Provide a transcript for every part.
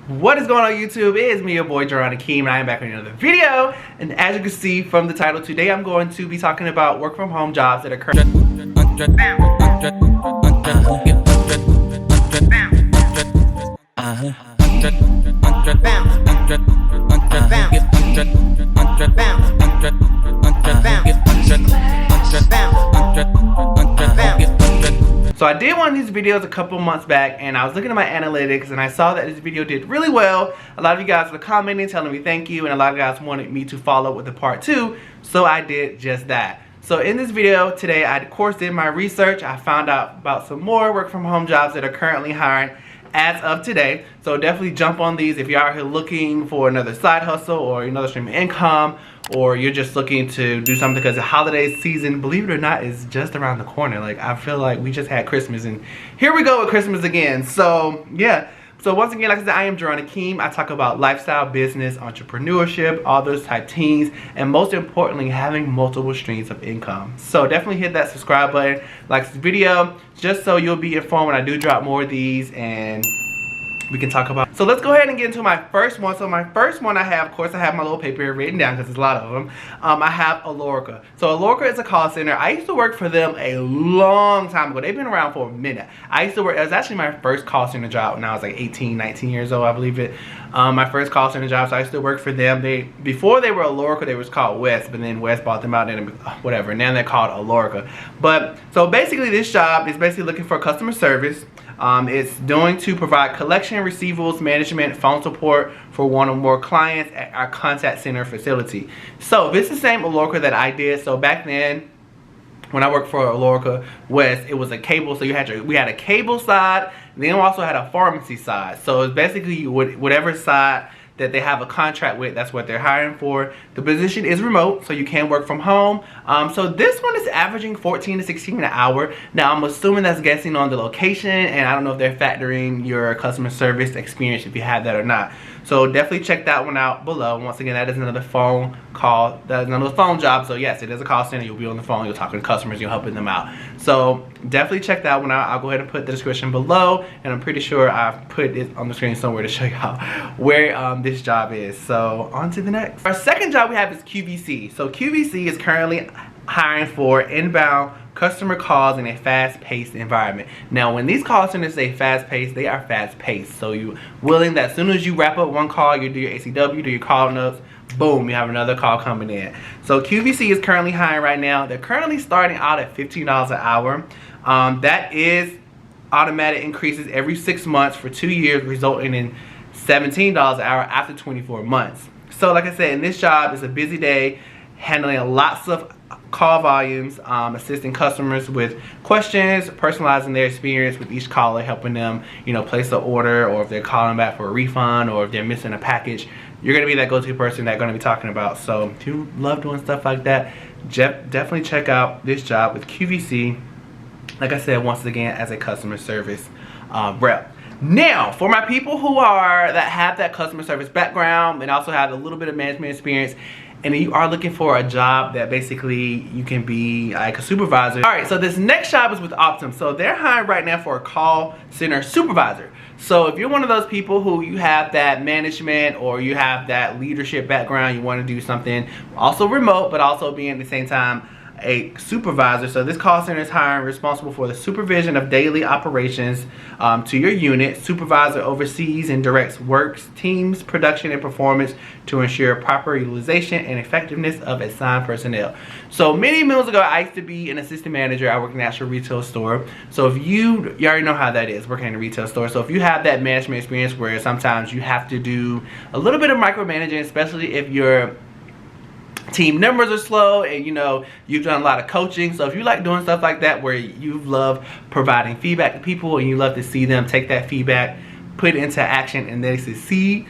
What is going on YouTube? It is me, your boy Jerron Akeem, and I am back with another video. And as you can see from the title, today I'm going to be talking about work from home jobs that are currently So I did one of these videos a couple months back, and I was looking at my analytics and I saw that this video did really well. A lot of you guys were commenting, telling me thank you, and a lot of guys wanted me to follow with the part 2, so I did just that. So in this video today, I of course did my research. I found out about some more work from home jobs that are currently hiring as of today. So definitely jump on these if you're out here looking for another side hustle or another stream of income, or you're just looking to do something because the holiday season, believe it or not, is just around the corner. Like, I feel like we just had Christmas and here we go with Christmas again. So yeah, so once again, like I said, I am Jerron Akeem. I talk about lifestyle, business, entrepreneurship, all those type things, and most importantly, having multiple streams of income. So definitely hit that subscribe button, like this video, just so you'll be informed when I do drop more of these and we can talk about. So let's go ahead and get into my first one. So my first one I have, of course, I have my little paper here written down because there's a lot of them. I have Alorica. So Alorica is a call center. I used to work for them a long time ago. They've been around for a minute. I used to work, it was actually my first call center job when I was like 18, 19 years old, I believe it. My first call center job, so I used to work for them. Before they were Alorica, they was called West, but then West bought them out and whatever. Now they're called Alorica. But so basically this job is basically looking for customer service. It's going to provide collection, receivables, management, phone support for one or more clients at our contact center facility. So this is the same Alorica that I did. So back then, when I worked for Alorica West, it was a cable. So we had a cable side, and then we also had a pharmacy side. So it's basically whatever side that they have a contract with, that's what they're hiring for. The position is remote, so you can work from home. So this one is averaging 14 to 16 an hour. Now I'm assuming that's guessing on the location, and I don't know if they're factoring your customer service experience, if you have that or not. So definitely check that one out below. Once again, that is another phone call, that is another phone job. So yes, it is a call center. You'll be on the phone, you're talking to customers, you're helping them out. So definitely check that one out. I'll go ahead and put the description below, and I'm pretty sure I've put it on the screen somewhere to show you where this job is. So on to the next. Our second job we have is QVC. So QVC is currently hiring for inbound customer calls in a fast-paced environment. Now, when these call centers say fast-paced, they are fast-paced. So you willing that as soon as you wrap up one call, you do your ACW, do your call notes, boom, you have another call coming in. So QVC is currently hiring right now. They're currently starting out at $15 an hour. That is automatic increases every 6 months for 2 years, resulting in $17 an hour after 24 months. So like I said, in this job, it's a busy day, handling lots of call volumes, assisting customers with questions, personalizing their experience with each caller, helping them, place an order, or if they're calling back for a refund, or if they're missing a package. You're going to be that go-to person that going to be talking about. So if you love doing stuff like that, definitely check out this job with QVC. Like I said, once again, as a customer service rep. Now, for my people that have that customer service background and also have a little bit of management experience, and you are looking for a job that basically you can be like a supervisor. All right, so this next job is with OPTUM. So they're hiring right now for a call center supervisor. So if you're one of those people who you have that management or you have that leadership background, you want to do something also remote, but also being at the same time a supervisor. So this call center is hiring responsible for the supervision of daily operations to your unit. Supervisor oversees and directs works, teams, production, and performance to ensure proper utilization and effectiveness of assigned personnel. So many moons ago, I used to be an assistant manager. I worked in an actual retail store. So if you already know how that is, working in a retail store. So if you have that management experience where sometimes you have to do a little bit of micromanaging, especially if you're team numbers are slow and you've done a lot of coaching. So if you like doing stuff like that where you love providing feedback to people and you love to see them take that feedback, put it into action, and they succeed,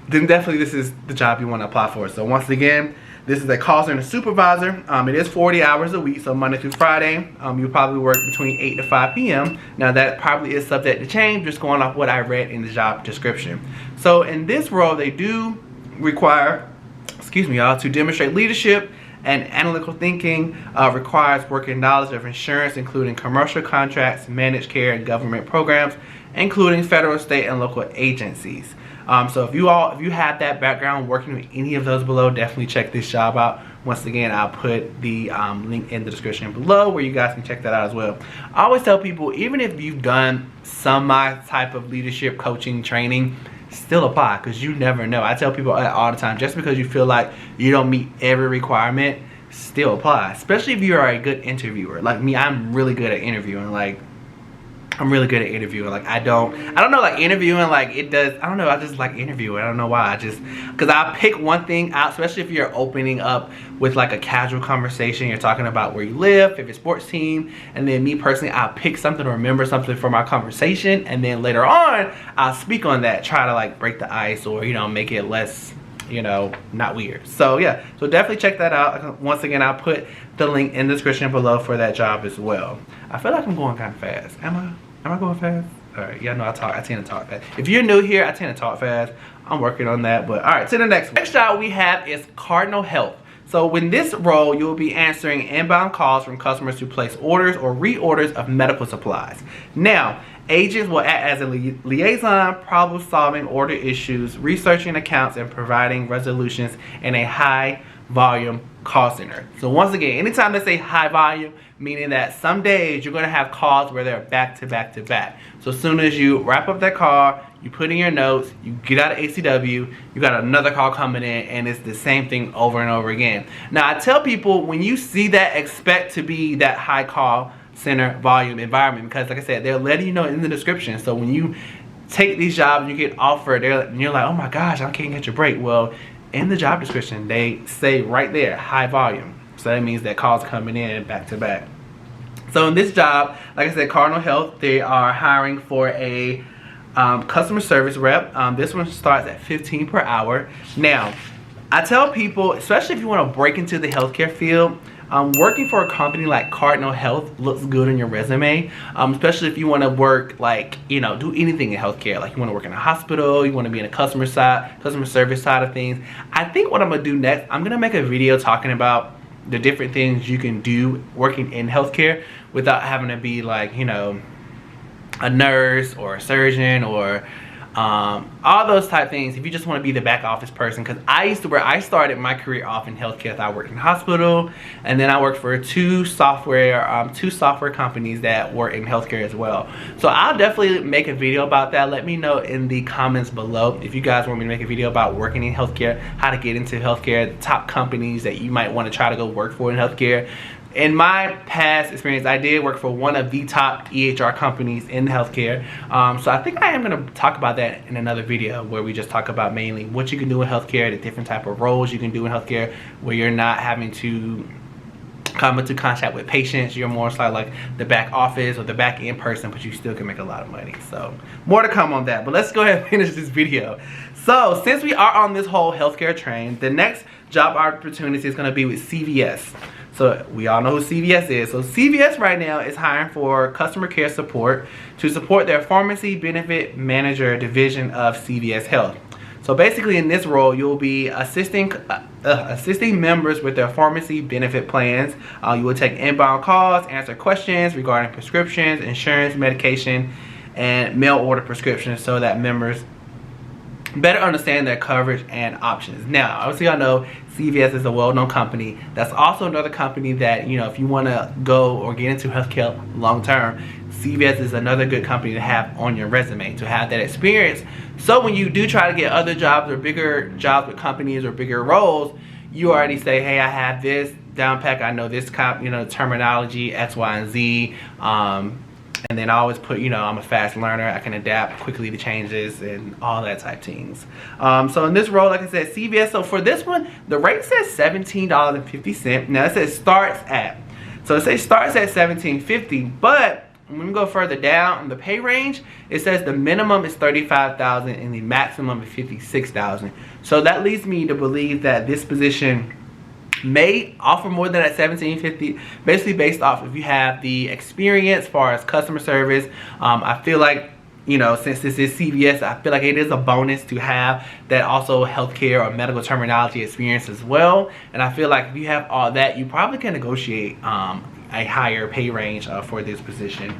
then definitely this is the job you want to apply for. So once again, this is a call center supervisor. It is 40 hours a week, so Monday through Friday. You'll probably work between 8 to 5 p.m. Now that probably is subject to change, just going off what I read in the job description. So in this role, they do require to demonstrate leadership and analytical thinking, requires working knowledge of insurance, including commercial contracts, managed care, and government programs, including federal, state, and local agencies. So if you have that background working with any of those below, definitely check this job out. Once again, I'll put the link in the description below where you guys can check that out as well. I always tell people, even if you've done some type of leadership coaching training, still apply, because you never know. I tell people all the time, just because you feel like you don't meet every requirement, still apply. Especially if you are a good interviewer. Like me, I'm really good at interviewing. Like, I'm really good at interviewing. Like, I don't know, like interviewing, like I don't know, I just like interviewing. I don't know why. Because I pick one thing out, especially if you're opening up with like a casual conversation. You're talking about where you live, favorite sports team, and then me personally, I'll pick something or remember something from our conversation, and then later on, I'll speak on that, try to like break the ice, or, you know, make it less, you know, not weird. So yeah, so definitely check that out. Once again, I'll put the link in the description below for that job as well. I feel like I'm going kind of fast. Am I going fast? All right, yeah, no, I tend to talk fast. If you're new here, I tend to talk fast. I'm working on that, but all right, to the next one. Next job we have is Cardinal Health. So in this role, you will be answering inbound calls from customers who place orders or reorders of medical supplies. Now, agents will act as a liaison, problem solving order issues, researching accounts, and providing resolutions in a high volume call center. So once again, anytime they say high volume, meaning that some days you're going to have calls where they're back to back to back. So as soon as you wrap up that call, you put in your notes, you get out of ACW, you got another call coming in, and it's the same thing over and over again. Now, I tell people, when you see that, expect to be that high call center volume environment, because like I said, they're letting you know in the description. So when you take these jobs, you get offered, and you're like, oh my gosh, I can't get your break. Well, in the job description, they say right there, high volume. So that means that calls coming in back to back. So in this job, like I said, Cardinal Health, they are hiring for a customer service rep. This one starts at $15 per hour. Now, I tell people, especially if you want to break into the healthcare field, working for a company like Cardinal Health looks good on your resume, especially if you want to work, like, you know, do anything in healthcare. Like, you want to work in a hospital, you want to be in a customer service side of things. I think what I'm going to do next, I'm going to make a video talking about the different things you can do working in healthcare without having to be like, you know, a nurse or a surgeon or all those type things. If you just want to be the back office person, because I started my career off in healthcare. I worked in hospital, and then I worked for two software companies that were in healthcare as well. So I'll definitely make a video about that. Let me know in the comments below if you guys want me to make a video about working in healthcare, how to get into healthcare, the top companies that you might want to try to go work for in healthcare. In my past experience, I did work for one of the top EHR companies in healthcare. So I think I am going to talk about that in another video, where we just talk about mainly what you can do in healthcare, the different type of roles you can do in healthcare, where you're not having to come into contact with patients. You're more like the back office or the back end person, but you still can make a lot of money. So more to come on that, but let's go ahead and finish this video. So since we are on this whole healthcare train, the next job opportunity is going to be with CVS. So we all know who CVS is. So CVS right now is hiring for customer care support to support their pharmacy benefit manager division of CVS Health. So basically in this role, you'll be assisting members with their pharmacy benefit plans. You will take inbound calls, answer questions regarding prescriptions, insurance, medication, and mail order prescriptions, so that members better understand their coverage and options. Now, obviously, I know CVS is a well-known company. That's also another company that, you know, if you want to go or get into healthcare long-term, CVS is another good company to have on your resume, to have that experience. So when you do try to get other jobs or bigger jobs with companies or bigger roles, you already say, hey, I have this down pack. I know this terminology, X, Y, and Z. And then I always put, you know, I'm a fast learner. I can adapt quickly to changes and all that type things. So in this role, like I said, CVS. So for this one, the rate says $17.50. Now it says starts at. So it says starts at $17.50. But when we go further down in the pay range, it says the minimum is $35,000 and the maximum is $56,000. So that leads me to believe that this position may offer more than that $17.50, basically based off if you have the experience as far as customer service. I feel like, you know, since this is CVS, I feel like it is a bonus to have that also healthcare or medical terminology experience as well. And I feel like if you have all that, you probably can negotiate a higher pay range for this position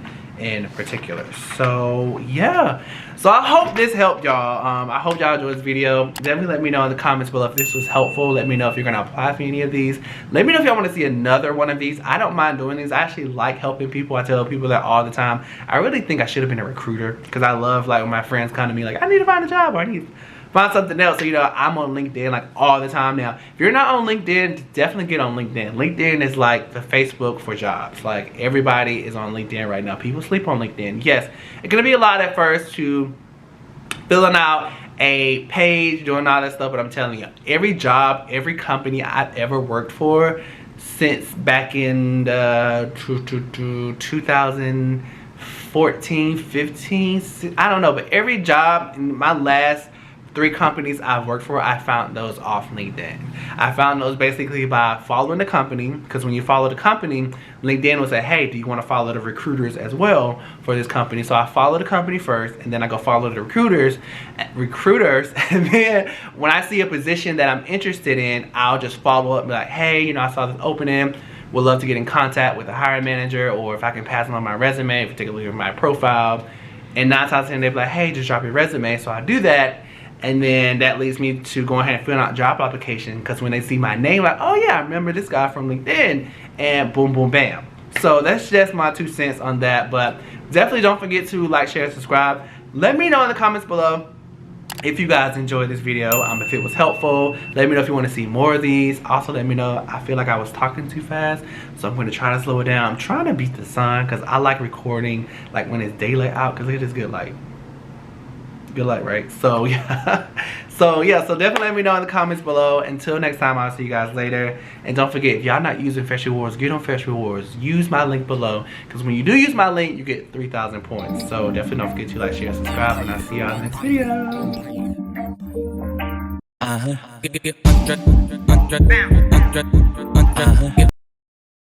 in particular. So yeah, so I hope this helped y'all. I hope y'all enjoyed this video. Definitely let me know in the comments below if this was helpful. Let me know if you're gonna apply for any of these. Let me know if y'all want to see another one of these. I don't mind doing these. I actually like helping people. I tell people that all the time. I really think I should have been a recruiter, because I love like when my friends come to me like, I need to find a job, or I need to find something else. So, you know, I'm on LinkedIn like all the time now. If you're not on LinkedIn, definitely get on LinkedIn. LinkedIn is like the Facebook for jobs. Like, everybody is on LinkedIn right now. People sleep on LinkedIn. Yes, it's gonna be a lot at first to filling out a page, doing all that stuff, but I'm telling you, every job, every company I've ever worked for since back in 2014, 15, I don't know, but every job in my last 3 companies I've worked for, I found those off LinkedIn. I found those basically by following the company, because when you follow the company, LinkedIn will say, hey, do you want to follow the recruiters as well for this company? So I follow the company first, and then I go follow the recruiters, and then when I see a position that I'm interested in, I'll just follow up and be like, hey, you know, I saw this opening, would love to get in contact with the hiring manager, or if I can pass on my resume, if you take a look at my profile. And 9 times out of 10, they'll be like, hey, just drop your resume. So I do that. And then that leads me to go ahead and fill out job application, because when they see my name, like, oh yeah, I remember this guy from LinkedIn, and boom, boom, bam. So that's just my 2 cents on that. But definitely don't forget to like, share, and subscribe. Let me know in the comments below if you guys enjoyed this video, if it was helpful. Let me know if you want to see more of these. Also, let me know, I feel like I was talking too fast, so I'm going to try to slow it down. I'm trying to beat the sun, because I like recording like when it's daylight out, because look at this good light. Good luck, right? So yeah, so definitely let me know in the comments below. Until next time, I'll see you guys later. And don't forget, if y'all not using Fresh Rewards, get on Fresh Rewards. Use my link below, because when you do use my link, you get 3,000 points. So definitely don't forget to like, share, subscribe, and I'll see y'all in the next video.